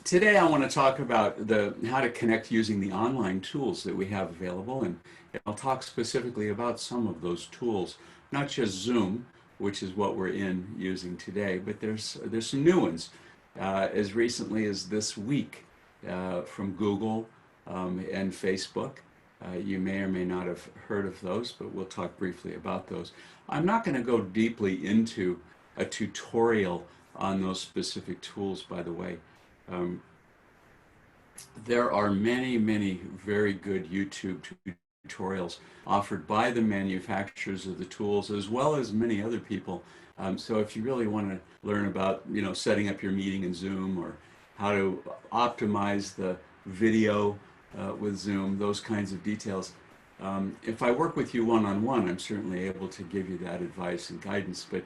Today I want to talk about how to connect using the online tools that we have available, and I'll talk specifically about some of those tools, not just Zoom, which is what we're using today, but there's some new ones as recently as this week from Google and Facebook. You may or may not have heard of those, but we'll talk briefly about those. I'm not going to go deeply into a tutorial on those specific tools, by the way. Um, there are many very good YouTube tutorials offered by the manufacturers of the tools, as well as many other people. So if you really want to learn about, setting up your meeting in Zoom, or how to optimize the video with Zoom, those kinds of details. If I work with you one-on-one, I'm certainly able to give you that advice and guidance, but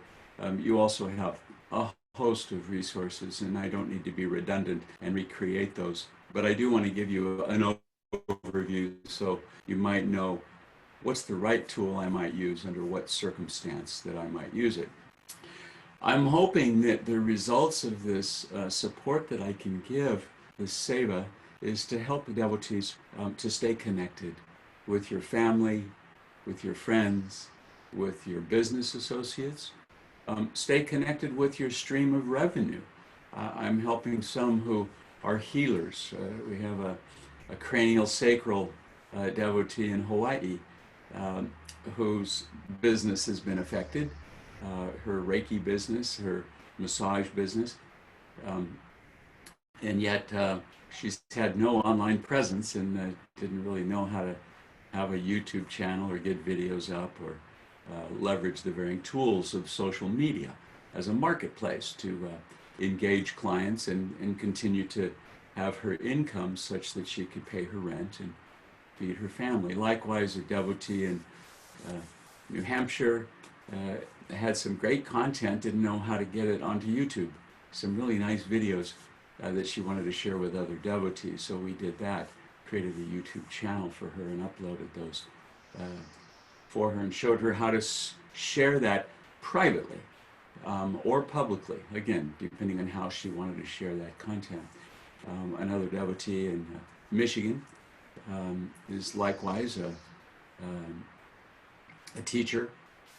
you also have a host of resources, and I don't need to be redundant and recreate those. But I do want to give you an overview so you might know what's the right tool I might use under what circumstance that I might use it. I'm hoping that the results of this support that I can give, this seva, is to help the devotees to stay connected with your family, with your friends, with your business associates. Stay connected with your stream of revenue. I'm helping some who are healers. We have a cranial sacral devotee in Hawaii whose business has been affected, her Reiki business, her massage business, and yet she's had no online presence and didn't really know how to have a YouTube channel or get videos up or leverage the varying tools of social media as a marketplace to engage clients and continue to have her income such that she could pay her rent and feed her family. Likewise, a devotee in New Hampshire had some great content, didn't know how to get it onto YouTube. Some really nice videos that she wanted to share with other devotees, so we did that, created a YouTube channel for her and uploaded those for her and showed her how to share that privately or publicly, again, depending on how she wanted to share that content. Another devotee in Michigan is likewise a teacher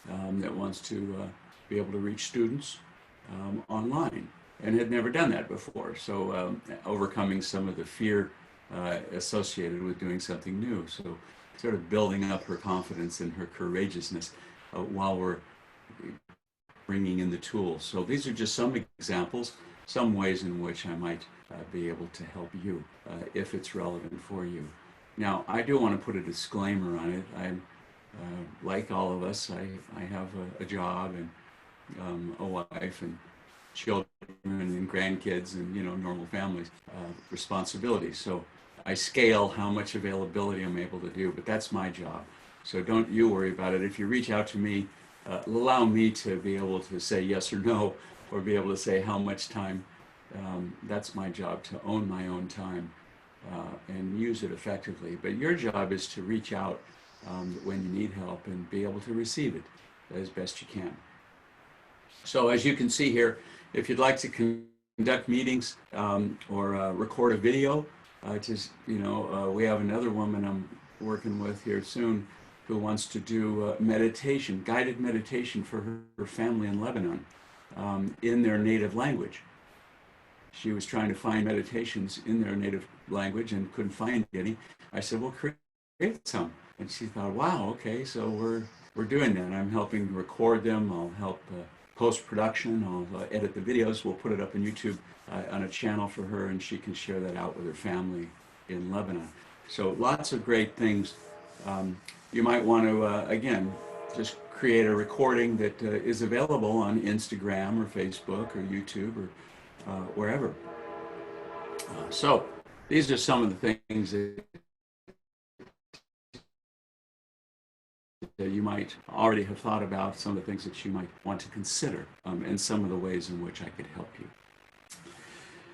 that wants to be able to reach students online and had never done that before. So overcoming some of the fear associated with doing something new. So sort of building up her confidence and her courageousness while we're bringing in the tools. So these are just some examples, some ways in which I might be able to help you if it's relevant for you. Now, I do want to put a disclaimer on it. I'm like all of us, I have a job and a wife and children and grandkids and normal families responsibilities. So I scale how much availability I'm able to do, but that's my job. So don't you worry about it. If you reach out to me, allow me to be able to say yes or no, or be able to say how much time. That's my job, to own my own time and use it effectively. But your job is to reach out when you need help and be able to receive it as best you can. So as you can see here, if you'd like to conduct meetings or record a video, we have another woman I'm working with here soon who wants to do meditation, guided meditation for her family in Lebanon in their native language. She was trying to find meditations in their native language and couldn't find any. I said, well, create some. And she thought, wow, okay, so we're doing that. I'm helping record them. I'll help post-production. I'll edit the videos. We'll put it up on YouTube on a channel for her, and she can share that out with her family in Lebanon. So lots of great things. You might want to, again, just create a recording that is available on Instagram or Facebook or YouTube or wherever. So these are some of the things that you might already have thought about, some of the things that you might want to consider, and some of the ways in which I could help you.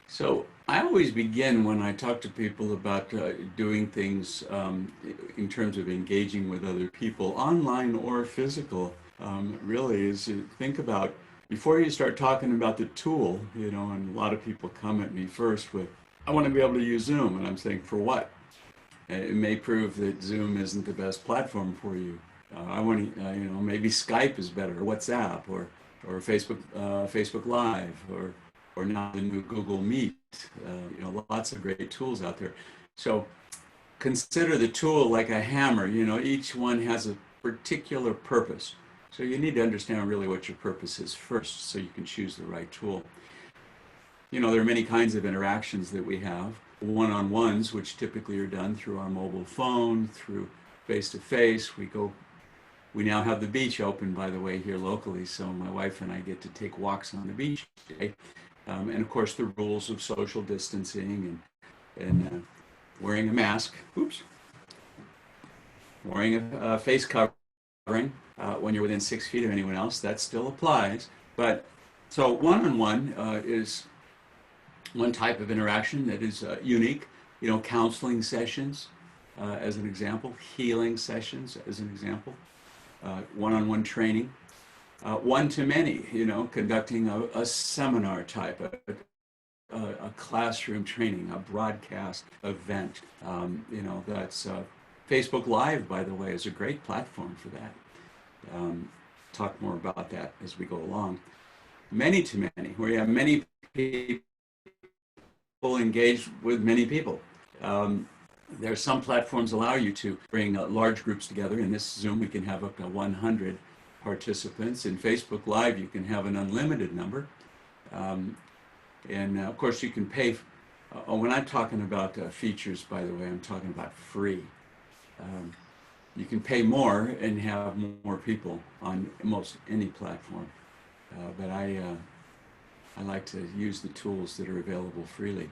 So I always begin when I talk to people about doing things in terms of engaging with other people, online or physical, really is to think about, before you start talking about the tool, and a lot of people come at me first with I want to be able to use Zoom, and I'm saying, for what? It may prove that Zoom isn't the best platform for you. I want to, maybe Skype is better, or WhatsApp, or Facebook Live, or now the new Google Meet. Lots of great tools out there. So consider the tool like a hammer. Each one has a particular purpose. So you need to understand really what your purpose is first, so you can choose the right tool. There are many kinds of interactions that we have. One-on-ones, which typically are done through our mobile phone, through face-to-face. We now have the beach open, by the way, here locally, so my wife and I get to take walks on the beach today. And of course, the rules of social distancing and wearing a mask. Wearing a face covering when you're within 6 feet of anyone else, that still applies. But so one-on-one is one type of interaction that is unique. Counseling sessions as an example, healing sessions as an example, one-on-one training, one-to-many, conducting a seminar type, a classroom training, a broadcast event. That's Facebook Live, by the way, is a great platform for that. Talk more about that as we go along. Many-to-many, where you have many people engaged with many people. There are some platforms allow you to bring large groups together. In this Zoom, we can have up to 100 participants. In Facebook Live, you can have an unlimited number. And of course, you can pay. When I'm talking about features, by the way, I'm talking about free. You can pay more and have more people on most any platform. But I like to use the tools that are available freely.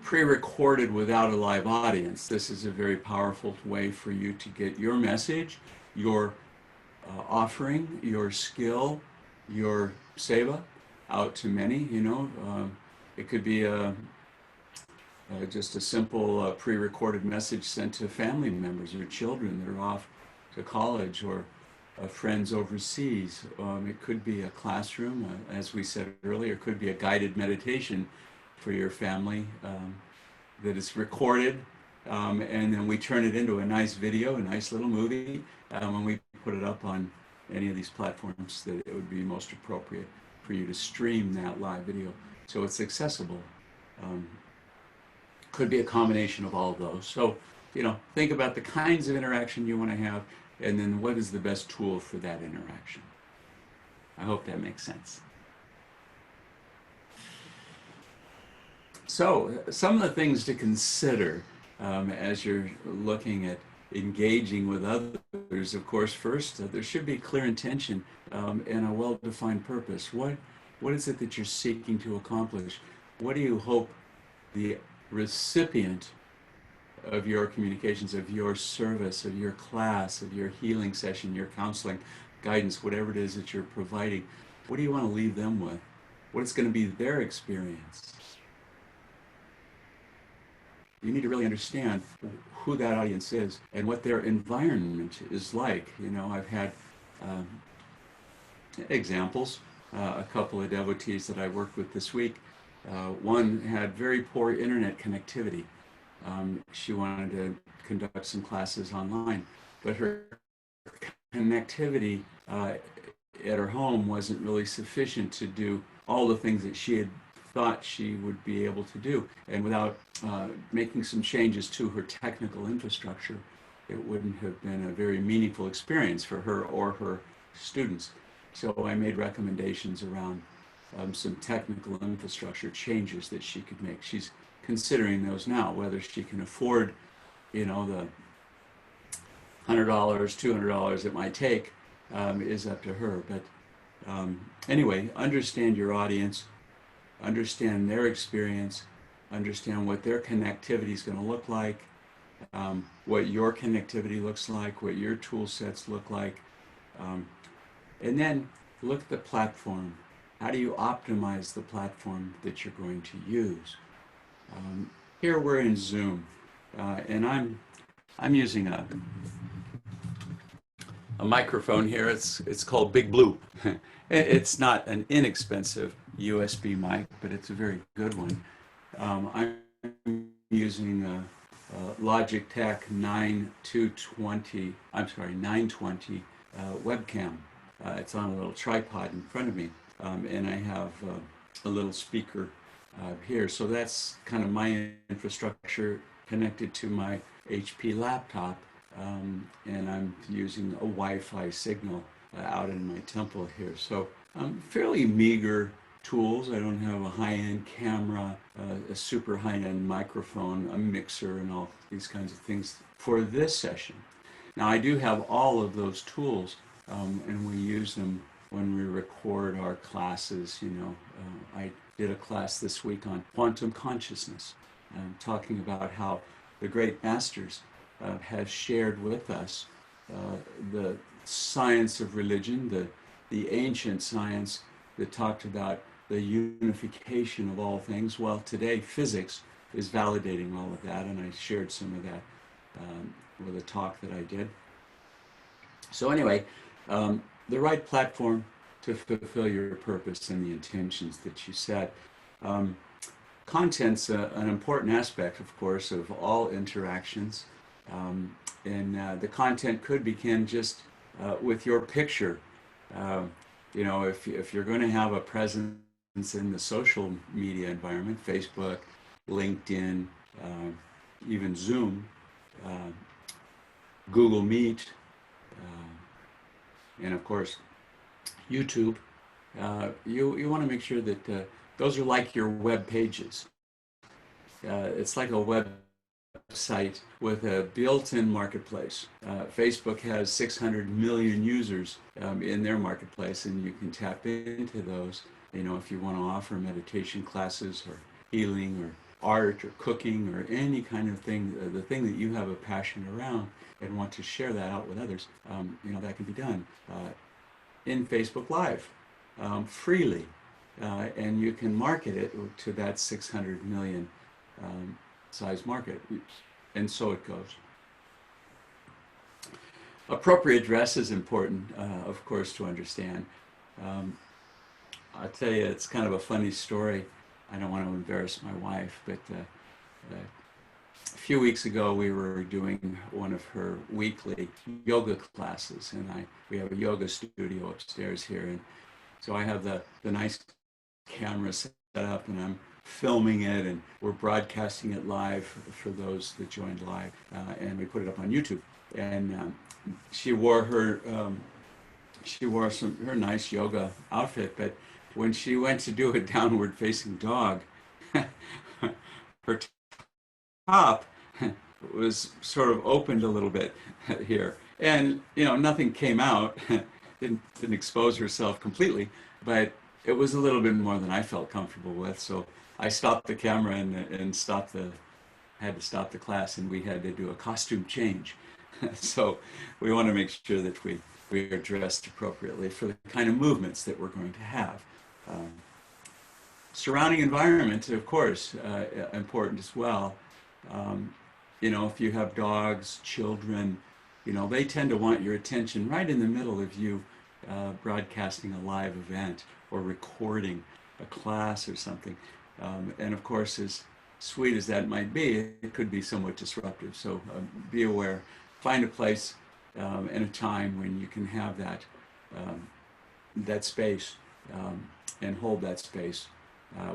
Pre-recorded without a live audience. This is a very powerful way for you to get your message, your offering, your skill, your seva out to many. It could be just a simple pre-recorded message sent to family members or children that are off to college, or friends overseas. It could be a classroom, as we said earlier. It could be a guided meditation for your family that is recorded, and then we turn it into a nice video, a nice little movie. When we put it up on any of these platforms, that it would be most appropriate for you to stream that live video so it's accessible. Could be a combination of all of those. So, think about the kinds of interaction you want to have, and then what is the best tool for that interaction. I hope that makes sense. So, some of the things to consider as you're looking at engaging with others. Of course, first, there should be clear intention and a well-defined purpose. What is it that you're seeking to accomplish? What do you hope the recipient of your communications, of your service, of your class, of your healing session, your counseling, guidance, whatever it is that you're providing, what do you want to leave them with? What is going to be their experience? You need to really understand who that audience is and what their environment is like. I've had examples. A couple of devotees that I worked with this week. One had very poor internet connectivity. She wanted to conduct some classes online, but her connectivity at her home wasn't really sufficient to do all the things that she had thought she would be able to do. And without making some changes to her technical infrastructure, it wouldn't have been a very meaningful experience for her or her students. So I made recommendations around some technical infrastructure changes that she could make. She's considering those now. Whether she can afford, the $100, $200 it might take is up to her. But anyway, understand your audience, understand their experience, understand what their connectivity is going to look like, what your connectivity looks like, what your tool sets look like, and then look at the platform. How do you optimize the platform that you're going to use? Here we're in Zoom, and I'm using a microphone here. It's called Big Blue. It's not an inexpensive USB mic, but it's a very good one. I'm using a Logitech 920 webcam. It's on a little tripod in front of me, and I have a little speaker here. So that's kind of my infrastructure connected to my HP laptop, and I'm using a Wi-Fi signal out in my temple here. So fairly meager tools. I don't have a high-end camera, a super high-end microphone, a mixer, and all these kinds of things for this session. Now I do have all of those tools, and we use them when we record our classes. I did a class this week on quantum consciousness, talking about how the great masters have shared with us the science of religion, the ancient science that talked about the unification of all things. Well, today physics is validating all of that, and I shared some of that with a talk that I did. So anyway, the right platform to fulfill your purpose and the intentions that you set. Content's an important aspect, of course, of all interactions. And the content could begin just with your picture. If you're going to have a presence in the social media environment, Facebook, LinkedIn, even Zoom, Google Meet, and of course YouTube, you want to make sure that those are like your web pages. It's like a website with a built-in marketplace. Facebook has 600 million users in their marketplace, and you can tap into those. If you want to offer meditation classes or healing or art or cooking or any kind of thing, the thing that you have a passion around and want to share that out with others, that can be done in Facebook Live freely, and you can market it to that 600 million size market, and so it goes. Appropriate dress is important, of course, to understand. I'll tell you, it's kind of a funny story. I don't want to embarrass my wife, but a few weeks ago we were doing one of her weekly yoga classes, and we have a yoga studio upstairs here, and so I have the nice camera set up, and I'm filming it, and we're broadcasting it live for those that joined live, and we put it up on YouTube. And she wore her nice yoga outfit, but when she went to do a downward facing dog, her top was sort of opened a little bit here, and nothing came out. didn't expose herself completely, but it was a little bit more than I felt comfortable with. So I stopped the camera and had to stop the class, and we had to do a costume change. So we want to make sure that we are dressed appropriately for the kind of movements that we're going to have. Surrounding environment, of course, important as well. If you have dogs, children, they tend to want your attention right in the middle of you broadcasting a live event or recording a class or something. And of course, as sweet as that might be, it could be somewhat disruptive. So be aware. Find a place and a time when you can have that space and hold that space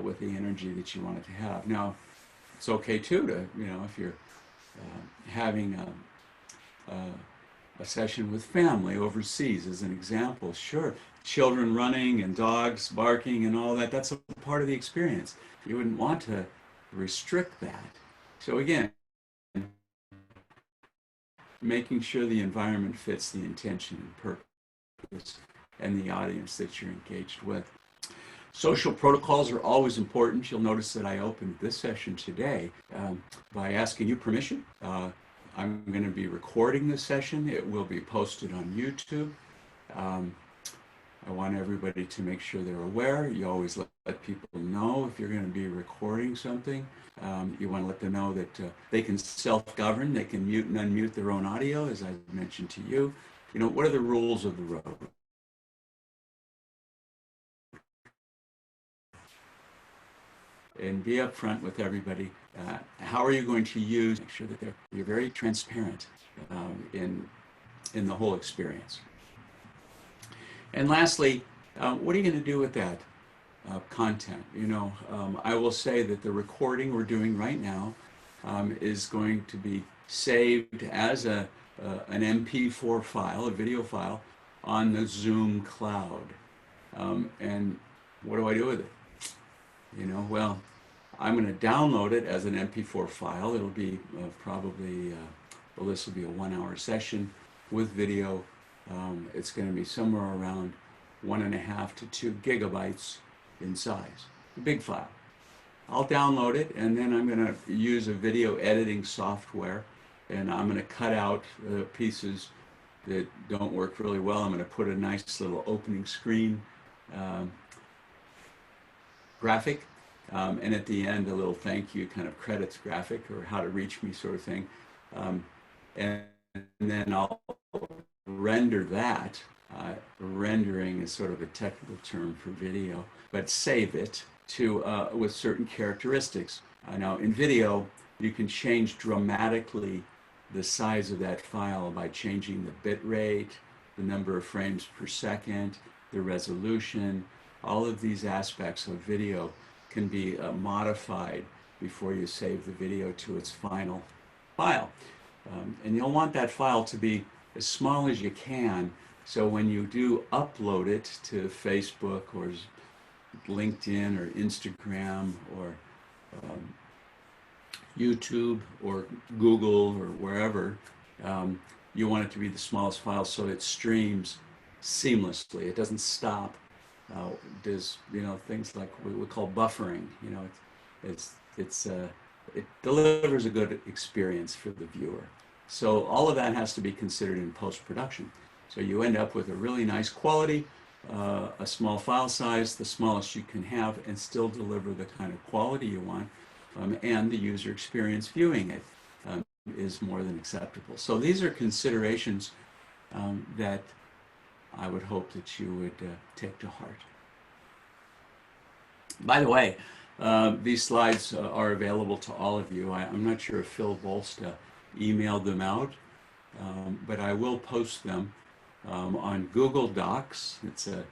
with the energy that you want it to have. Now, it's okay too to, if you're having a session with family overseas, as an example, sure, children running and dogs barking and all that, that's a part of the experience. You wouldn't want to restrict that. So again, making sure the environment fits the intention and purpose and the audience that you're engaged with. Social protocols are always important. You'll notice that I opened this session today by asking you permission. I'm going to be recording this session. It will be posted on YouTube. I want everybody to make sure they're aware. You always let people know if you're going to be recording something. You want to let them know that they can self-govern. They can mute and unmute their own audio, as I mentioned to you. What are the rules of the road? and be upfront with everybody. How are you going to use? Make sure that you're very transparent in the whole experience. And lastly, what are you going to do with that content? I will say that the recording we're doing right now is going to be saved as an MP4 file, a video file, on the Zoom cloud. And what do I do with it? Well, I'm going to download it as an MP4 file. It'll be probably, well, this will be a 1-hour session with video. It's going to be somewhere around 1.5 to 2 gigabytes in size, a big file. I'll download it, and then I'm going to use a video editing software, and I'm going to cut out pieces that don't work really well. I'm going to put a nice little opening screen graphic, and at the end a little thank you kind of credits graphic, or how to reach me sort of thing, and then I'll render that. Rendering is sort of a technical term for video, but save it to with certain characteristics. Now in video you can change dramatically the size of that file by changing the bit rate, the number of frames per second, the resolution. All of these aspects of video can be modified before you save the video to its final file. And you'll want that file to be as small as you can, so when you do upload it to Facebook or LinkedIn or Instagram or YouTube or Google or wherever, you want it to be the smallest file so it streams seamlessly. It doesn't stop. There's things like we call buffering. It delivers a good experience for the viewer. So all of that has to be considered in post-production. So you end up with a really nice quality, a small file size, the smallest you can have, and still deliver the kind of quality you want, and the user experience viewing it is more than acceptable. So these are considerations that I would hope that you would take to heart. By the way, these slides are available to all of you. I'm not sure if Phil Volsta emailed them out, but I will post them on Google Docs. It's a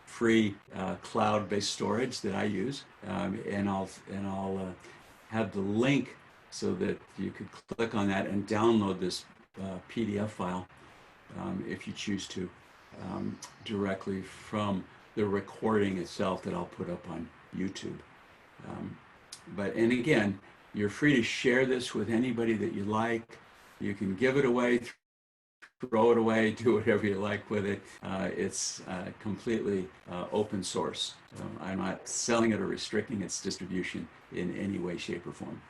free cloud-based storage that I use, and I'll have the link so that you could click on that and download this PDF file if you choose to, directly from the recording itself that I'll put up on YouTube. And again, you're free to share this with anybody that you like. You can give it away, throw it away, do whatever you like with it. It's completely open source. I'm not selling it or restricting its distribution in any way, shape, or form.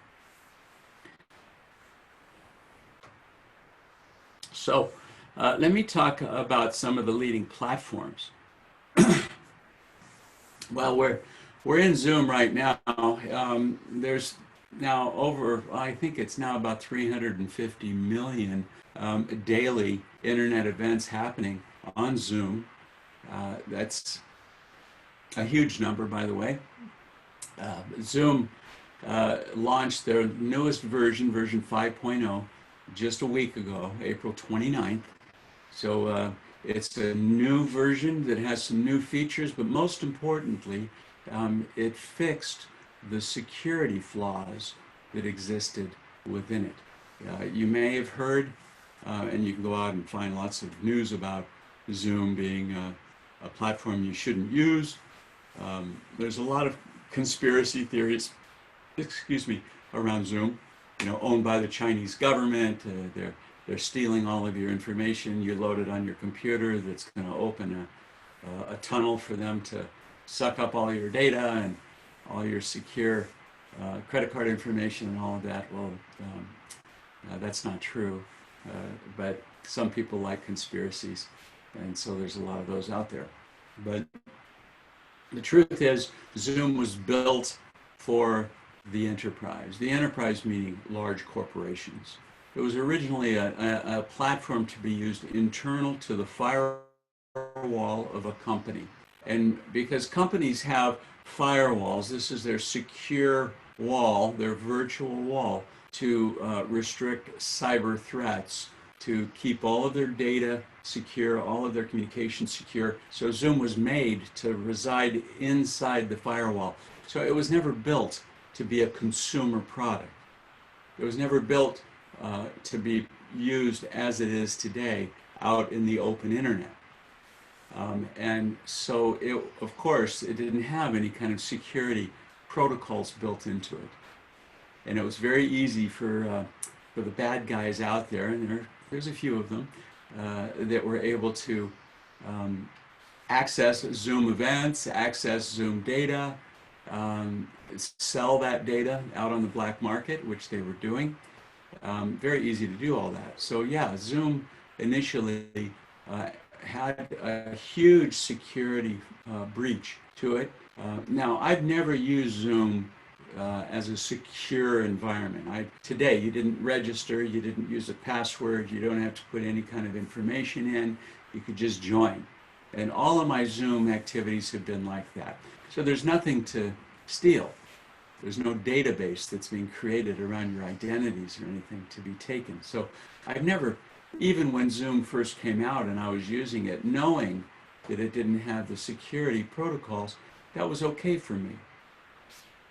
So let me talk about some of the leading platforms. Well, we're in Zoom right now. There's now I think it's now about 350 million daily internet events happening on Zoom. That's a huge number, by the way. Zoom launched their newest version, version 5.0, just a week ago, April 29th. So it's a new version that has some new features, but most importantly, it fixed the security flaws that existed within it. You may have heard, and you can go out and find lots of news about Zoom being a platform you shouldn't use. There's a lot of conspiracy theories, around Zoom. Owned by the Chinese government. They're stealing all of your information. You load it on your computer. That's going to open a tunnel for them to suck up all your data and all your secure credit card information and all of that. Well, that's not true. But some people like conspiracies, and so there's a lot of those out there. But the truth is, Zoom was built for the enterprise. The enterprise meaning large corporations. It was originally a platform to be used internal to the firewall of a company. And because companies have firewalls, this is their secure wall, their virtual wall, to restrict cyber threats, to keep all of their data secure, all of their communications secure. So Zoom was made to reside inside the firewall. So it was never built to be a consumer product. It was never built to be used as it is today out in the open internet. And so, of course, it didn't have any kind of security protocols built into it. And it was very easy for the bad guys out there, and there's a few of them, that were able to access Zoom events, access Zoom data, sell that data out on the black market, which they were doing. Very easy to do all that. So yeah, Zoom initially had a huge security breach to it. Now, I've never used Zoom as a secure environment. Today, you didn't register, you didn't use a password, you don't have to put any kind of information in, you could just join. And all of my Zoom activities have been like that. So there's nothing to steal. There's no database that's being created around your identities or anything to be taken. So I've never, even when Zoom first came out and I was using it, knowing that it didn't have the security protocols, that was okay for me.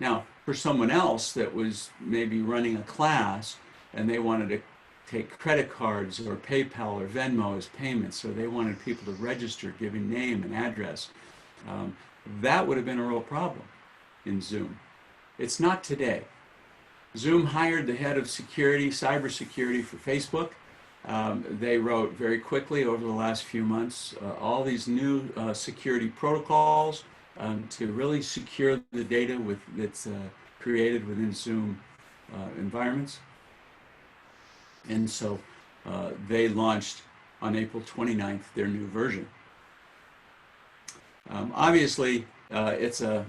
Now, for someone else that was maybe running a class and they wanted to take credit cards or PayPal or Venmo as payments, so they wanted people to register, giving name and address, that would have been a real problem in Zoom. It's not today. Zoom hired the head of security, cybersecurity for Facebook. They wrote very quickly over the last few months all these new security protocols to really secure the data that's created within Zoom environments. And so they launched on April 29th their new version. Obviously, it's a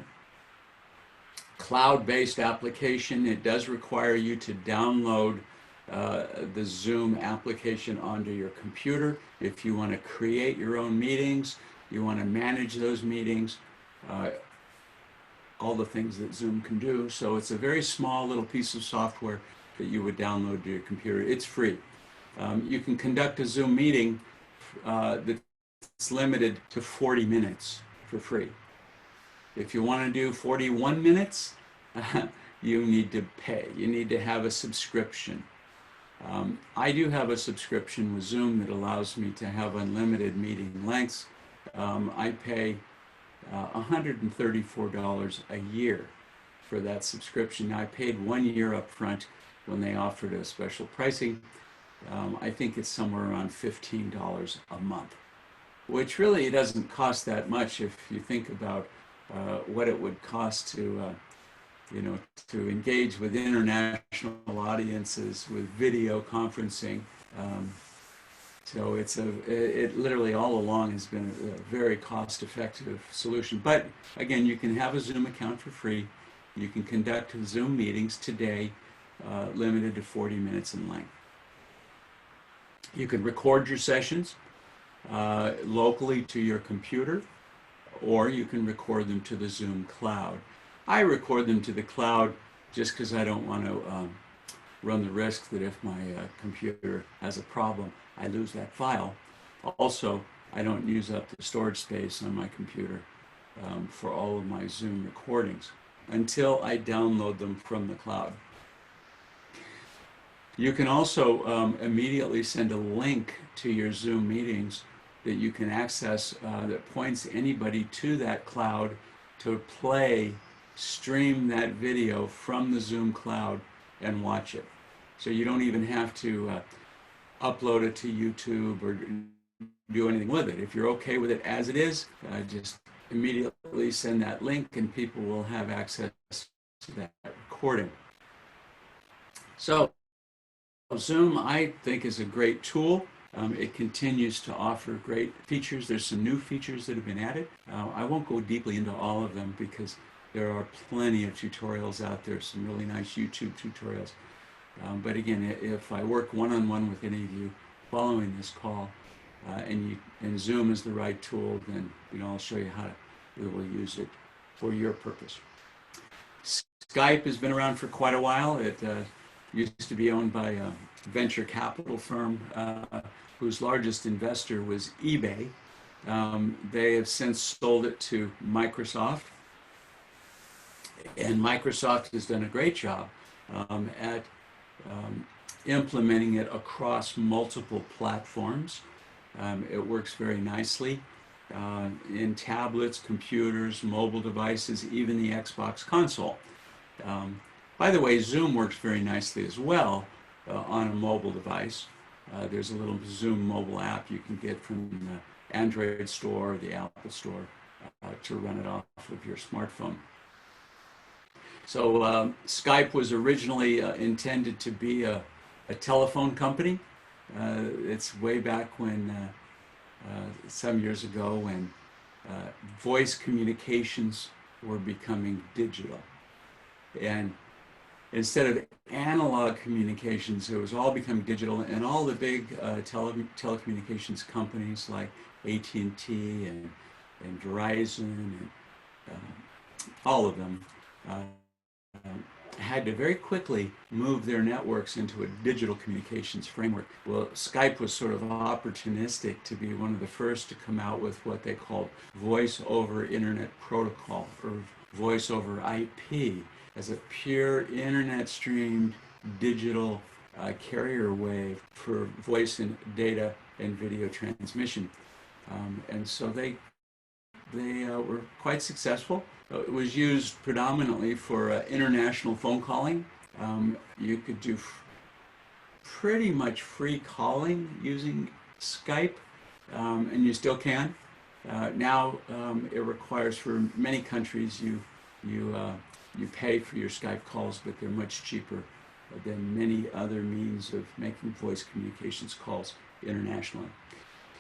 cloud-based application. It does require you to download the Zoom application onto your computer if you want to create your own meetings, you want to manage those meetings, all the things that Zoom can do. So it's a very small little piece of software that you would download to your computer. It's free. You can conduct a Zoom meeting that's limited to 40 minutes for free. If you want to do 41 minutes, you need to pay. You need to have a subscription. I do have a subscription with Zoom that allows me to have unlimited meeting lengths. I pay $134 a year for that subscription. Now, I paid 1 year up front when they offered a special pricing. I think it's somewhere around $15 a month, which really doesn't cost that much if you think about what it would cost to to engage with international audiences with video conferencing. So it literally all along has been a very cost-effective solution. But again, you can have a Zoom account for free. You can conduct Zoom meetings today, limited to 40 minutes in length. You can record your sessions locally to your computer, or you can record them to the Zoom cloud. I record them to the cloud just because I don't want to run the risk that if my computer has a problem, I lose that file. Also, I don't use up the storage space on my computer for all of my Zoom recordings until I download them from the cloud. You can also immediately send a link to your Zoom meetings that you can access that points anybody to that cloud to stream that video from the Zoom cloud and watch it. So you don't even have to upload it to YouTube or do anything with it. If you're okay with it as it is, just immediately send that link and people will have access to that recording. So Zoom, I think, is a great tool. It continues to offer great features. There's some new features that have been added. I won't go deeply into all of them because there are plenty of tutorials out there, some really nice YouTube tutorials. But again, if I work one-on-one with any of you following this call, and Zoom is the right tool, then I'll show you how to that will use it for your purpose. Skype has been around for quite a while. It used to be owned by a venture capital firm whose largest investor was eBay. They have since sold it to Microsoft, and Microsoft has done a great job at implementing it across multiple platforms. It works very nicely in tablets, computers, mobile devices, even the Xbox console. By the way, Zoom works very nicely as well on a mobile device. There's a little Zoom mobile app you can get from the Android store or the Apple store to run it off of your smartphone. So Skype was originally intended to be a telephone company. It's way back when, some years ago, when voice communications were becoming digital. And instead of analog communications, it was all becoming digital, and all the big telecommunications companies like AT&T and Verizon and all of them had to very quickly move their networks into a digital communications framework. Well, Skype was sort of opportunistic to be one of the first to come out with what they called voice over internet protocol, or voice over IP, as a pure internet streamed digital carrier wave for voice and data and video transmission. And so they were quite successful. It was used predominantly for international phone calling. You could do pretty much free calling using Skype, and you still can. Now it requires, for many countries, you pay for your Skype calls, but they're much cheaper than many other means of making voice communications calls internationally.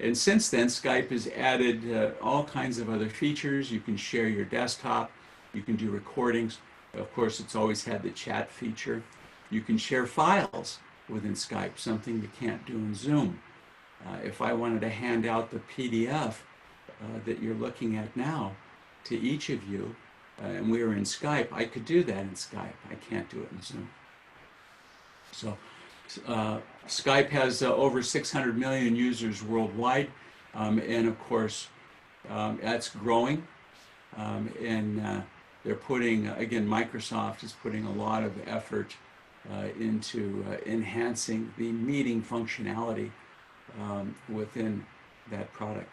And since then, Skype has added all kinds of other features. You can share your desktop. You can do recordings. Of course, it's always had the chat feature. You can share files within Skype, something you can't do in Zoom. If I wanted to hand out the PDF that you're looking at now to each of you, and we were in Skype, I could do that in Skype. I can't do it in Zoom. So Skype has over 600 million users worldwide, and of course that's growing, and they're putting, again, Microsoft is putting a lot of effort into enhancing the meeting functionality within that product.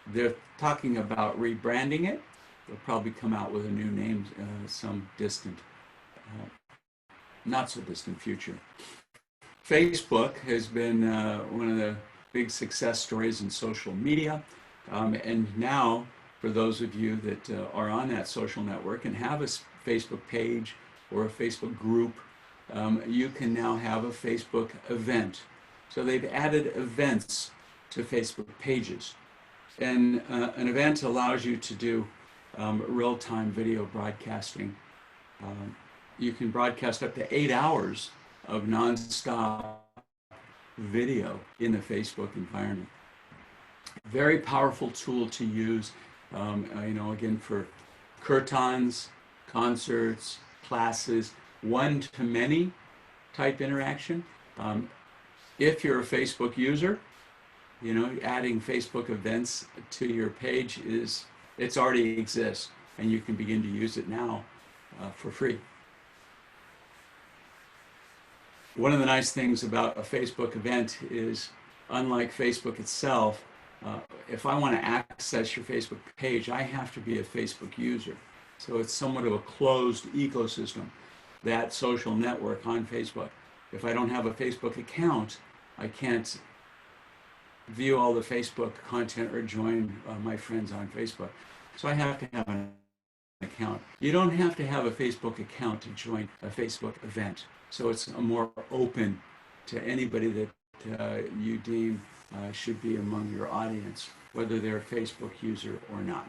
They're talking about rebranding it. They'll probably come out with a new name some distant, not so distant future. Facebook has been one of the big success stories in social media, and now for those of you that are on that social network and have a Facebook page or a Facebook group, you can now have a Facebook event. So they've added events to Facebook pages, and an event allows you to do real-time video broadcasting. You can broadcast up to 8 hours of non-stop video in the Facebook environment. Very powerful tool to use, again, for kirtans, concerts, classes, one-to-many type interaction. If you're a Facebook user, adding Facebook events to your page it's already exists, and you can begin to use it now for free. One of the nice things about a Facebook event is, unlike Facebook itself, if I want to access your Facebook page, I have to be a Facebook user. So it's somewhat of a closed ecosystem, that social network on Facebook. If I don't have a Facebook account, I can't view all the Facebook content or join my friends on Facebook. So I have to have an account. You don't have to have a Facebook account to join a Facebook event. So it's more open to anybody that you deem should be among your audience, whether they're a Facebook user or not.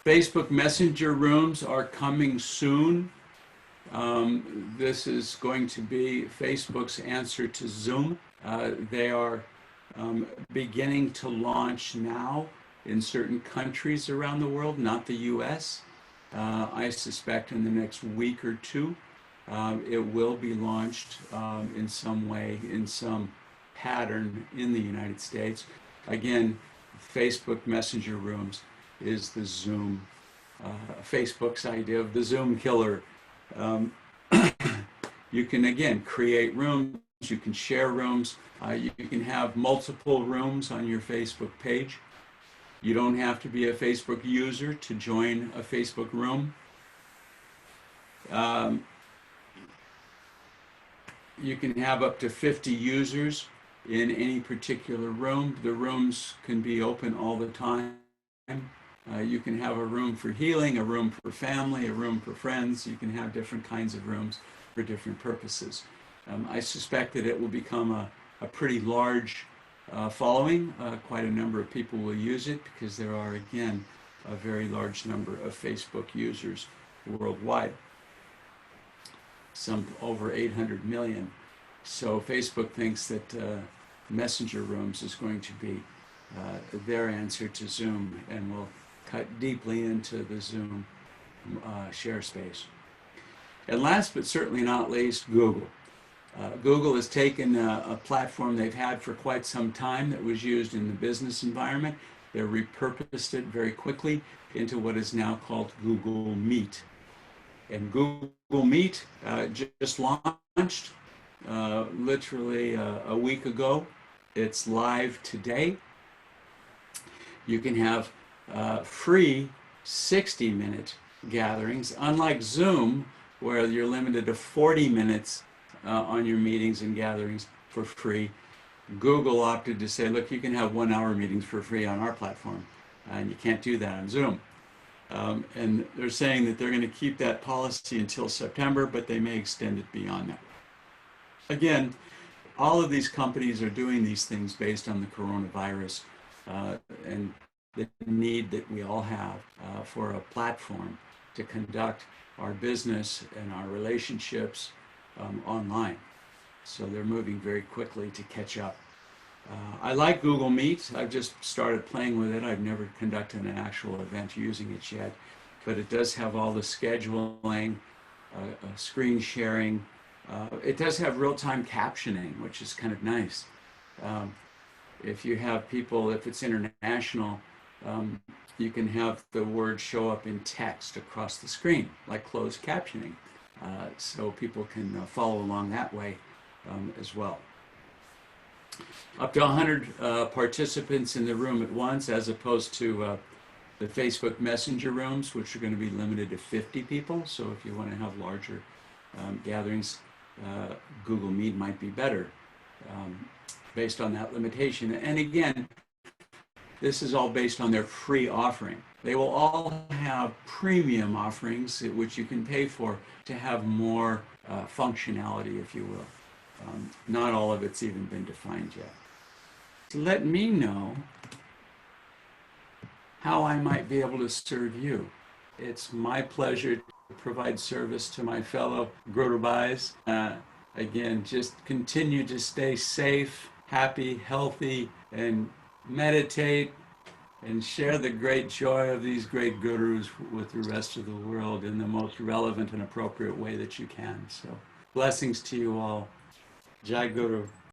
Facebook Messenger rooms are coming soon. This is going to be Facebook's answer to Zoom. They are beginning to launch now. in certain countries around the world, not the US. I suspect in the next week or two, it will be launched in some way, in some pattern in the United States. Again, Facebook Messenger Rooms is the Zoom, Facebook's idea of the Zoom killer. Um, you can, again, create rooms, you can share rooms, you can have multiple rooms on your Facebook page. You don't have to be a Facebook user to join a Facebook room. You can have up to 50 users in any particular room. The rooms can be open all the time. You can have a room for healing, a room for family, a room for friends. You can have different kinds of rooms for different purposes. I suspect that it will become a pretty large following. Quite a number of people will use it because there are, again, a very large number of Facebook users worldwide. Some over 800 million. So Facebook thinks that Messenger Rooms is going to be their answer to Zoom and will cut deeply into the Zoom share space. And last but certainly not least, Google. Google has taken a platform they've had for quite some time that was used in the business environment. They repurposed it very quickly into what is now called Google Meet. And Google Meet just launched literally a week ago. It's live today. You can have free 60-minute gatherings, unlike Zoom, where you're limited to 40 minutes on your meetings and gatherings for free. Google opted to say, look, you can have 1-hour meetings for free on our platform, and you can't do that on Zoom. And they're saying that they're going to keep that policy until September, but they may extend it beyond that. Again, all of these companies are doing these things based on the coronavirus and the need that we all have for a platform to conduct our business and our relationships online. So they're moving very quickly to catch up. I like Google Meet. I've just started playing with it. I've never conducted an actual event using it yet, but it does have all the scheduling, screen sharing. It does have real-time captioning, which is kind of nice. If you have people, if it's international, you can have the words show up in text across the screen, like closed captioning, so people can follow along that way as well. Up to 100 participants in the room at once, as opposed to the Facebook Messenger rooms, which are going to be limited to 50 people. So if you want to have larger gatherings, Google Meet might be better based on that limitation. And again, this is all based on their free offering. They will all have premium offerings, which you can pay for to have more functionality, if you will. Not all of it's even been defined yet. So let me know how I might be able to serve you. It's my pleasure to provide service to my fellow Grotobais. Again, just continue to stay safe, happy, healthy, and meditate and share the great joy of these great gurus with the rest of the world in the most relevant and appropriate way that you can. So blessings to you all. Jai Guru.